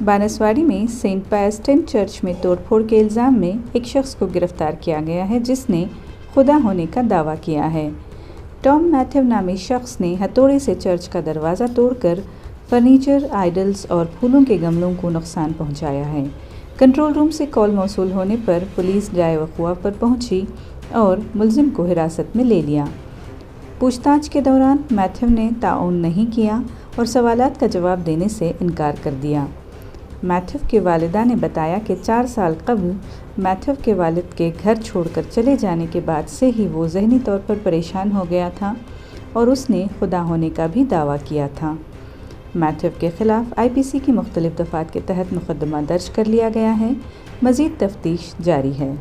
बानसवाड़ी में Saint पायस्टेन church में तोड़फोड़ के इल्ज़ाम में एक शख्स को गिरफ्तार किया गया है जिसने खुदा होने का दावा किया है। टॉम मैथ्यू नामी शख्स ने हथौड़े से चर्च का दरवाज़ा तोड़कर फर्नीचर, आइडल्स और फूलों के गमलों को नुकसान पहुंचाया है। कंट्रोल रूम से कॉल मौसूल होने पर पुलिस जाए वक़ुआ पर पहुंची और मुलजिम को हिरासत में ले लिया। पूछताछ के दौरान मैथ्यू ने ताउन नहीं किया और सवालात का जवाब देने से इनकार कर दिया। मैथ्यू के वालिदा ने बताया कि 4 साल कबल मैथ्यू के वालिद के घर छोड़कर चले जाने के बाद से ही वो ज़हनी तौर पर परेशान हो गया था और उसने खुदा होने का भी दावा किया था। मैथ्यू के ख़िलाफ़ IPC की मुख्तलिफ़ दफ़ात के तहत मुक़दमा दर्ज कर लिया गया है। मज़ीद तफ्तीश जारी है।